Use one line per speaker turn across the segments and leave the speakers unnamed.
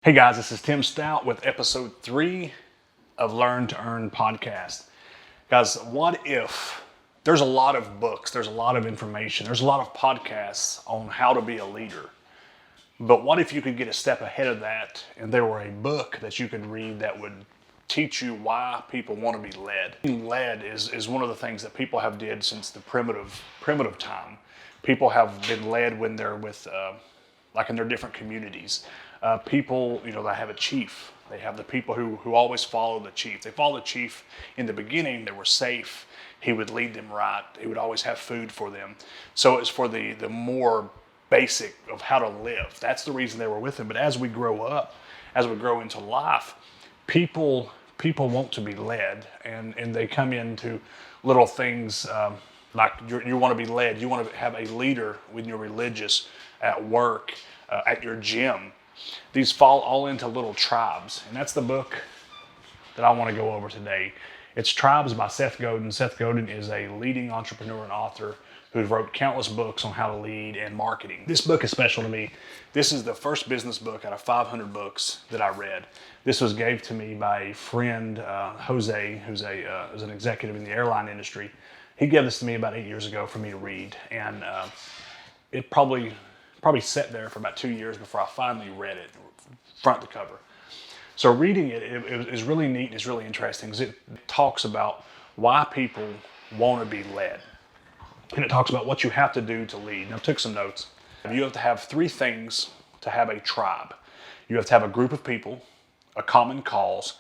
Hey guys, this is Tim Stout with episode 3 of Learn to Earn podcast. Guys, what if there's a lot of books, there's a lot of information, there's a lot of podcasts on how to be a leader. But what if you could get a step ahead of that and there were a book that you could read that would teach you why people want to be led? Being led is one of the things that people have did since the primitive time. People have been led when they're with like in their different communities. People, they have a chief. They have the people who always follow the chief. They follow the chief in the beginning. They were safe. He would lead them right. He would always have food for them. So it's for the more basic of how to live. That's the reason they were with him. But as we grow up, as we grow into life, people want to be led, and they come into little things like you want to be led. You want to have a leader when you're religious, at work, at your gym. These fall all into little tribes, and that's the book that I want to go over today. It's Tribes by Seth Godin. Seth Godin is a leading entrepreneur and author who wrote countless books on how to lead and marketing. This book is special to me. This is the first business book out of 500 books that I read. This was gave to me by a friend, Jose, who's an executive in the airline industry. He gave this to me about 8 years ago for me to read, and it probably sat there for about 2 years before I finally read it, front to cover. So reading it is really neat and it's really interesting because it talks about why people want to be led. And it talks about what you have to do to lead. Now, I took some notes. You have to have 3 things to have a tribe. You have to have a group of people, a common cause,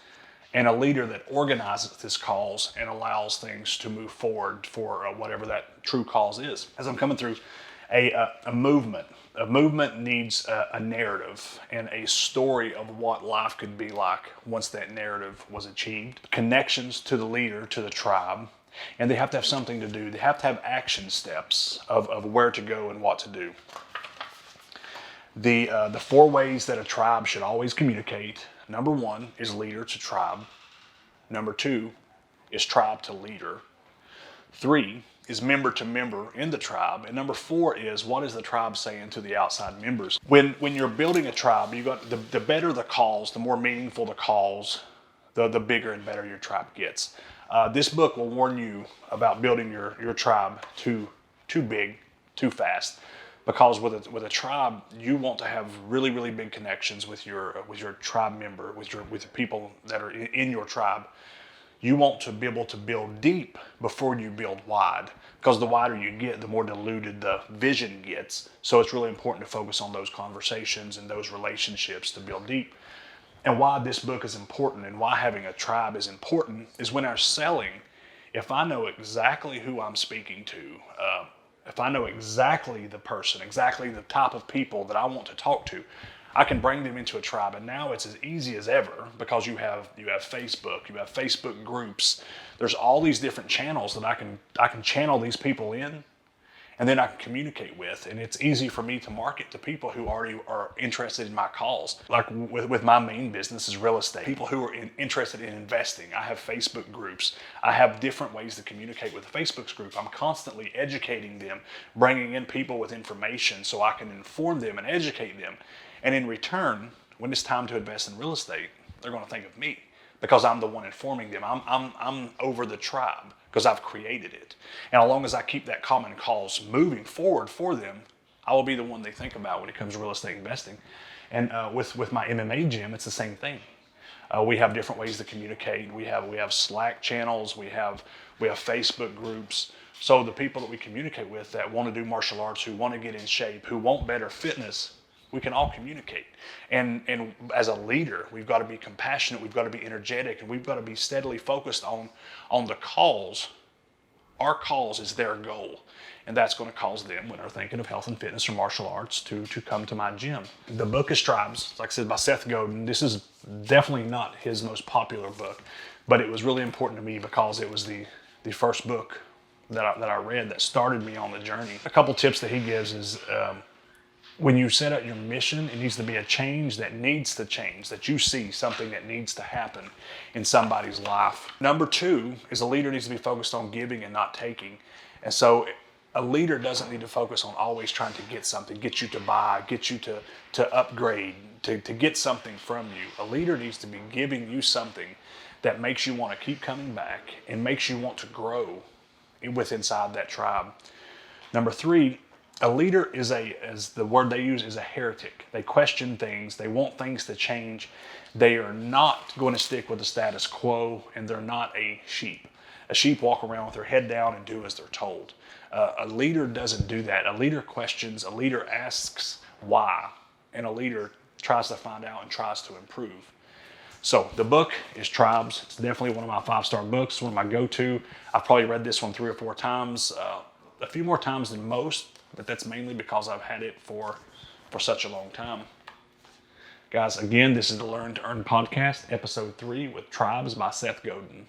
and a leader that organizes this cause and allows things to move forward for whatever that true cause is. As I'm coming through, a movement. A movement needs a narrative and a story of what life could be like once that narrative was achieved. Connections to the leader, to the tribe, and they have to have something to do. They have to have action steps of where to go and what to do. The 4 ways that a tribe should always communicate. Number 1 is leader to tribe. Number 2 is tribe to leader. 3 is member to member in the tribe. And number 4 is, what is the tribe saying to the outside members? When you're building a tribe, you got the better the cause, the more meaningful the cause, the bigger and better your tribe gets. This book will warn you about building your tribe too big, too fast. Because with a tribe, you want to have really, really big connections with your tribe member, with the people that are in your tribe. You want to be able to build deep before you build wide, because the wider you get, the more diluted the vision gets. So it's really important to focus on those conversations and those relationships to build deep. And why this book is important and why having a tribe is important is when I'm selling, if I know exactly who I'm speaking to, if I know exactly the person, exactly the type of people that I want to talk to, I can bring them into a tribe. And now it's as easy as ever because you have Facebook, you have Facebook groups. There's all these different channels that I can channel these people in, and then I can communicate with. And it's easy for me to market to people who already are interested in my cause. Like with my main business is real estate. People who are interested in investing. I have Facebook groups. I have different ways to communicate with the Facebook group. I'm constantly educating them, bringing in people with information so I can inform them and educate them. And in return, when it's time to invest in real estate, they're going to think of me because I'm the one informing them. I'm over the tribe because I've created it. And as long as I keep that common cause moving forward for them, I will be the one they think about when it comes to real estate investing. And with my MMA gym, it's the same thing. We have different ways to communicate. We have Slack channels. We have Facebook groups. So the people that we communicate with that want to do martial arts, who want to get in shape, who want better fitness, we can all communicate. And as a leader, we've got to be compassionate, we've got to be energetic, and we've got to be steadily focused on the cause. Our cause is their goal. And that's going to cause them, when they're thinking of health and fitness or martial arts, to come to my gym. The book is Tribes, like I said, by Seth Godin. This is definitely not his most popular book, but it was really important to me because it was the first book that I read that started me on the journey. A couple tips that he gives is, when you set out your mission, it needs to be a change that needs to change, that you see something that needs to happen in somebody's life. Number 2 is a leader needs to be focused on giving and not taking. And so A leader doesn't need to focus on always trying to get something, get you to buy, get you to upgrade, to get something from you. A leader needs to be giving you something that makes you want to keep coming back and makes you want to grow inside that tribe. Number three, a leader is as the word they use, is a heretic. They question things. They want things to change. They are not going to stick with the status quo, and they're not a sheep. A sheep walk around with their head down and do as they're told. A leader doesn't do that. A leader questions, a leader asks why, and a leader tries to find out and tries to improve. So the book is Tribes. It's definitely one of my 5-star books, one of my go-to. I've probably read this one 3 or 4 times, a few more times than most, but that's mainly because I've had it for such a long time. Guys, again, this is the Learn to Earn podcast, episode 3 with Tribes by Seth Godin.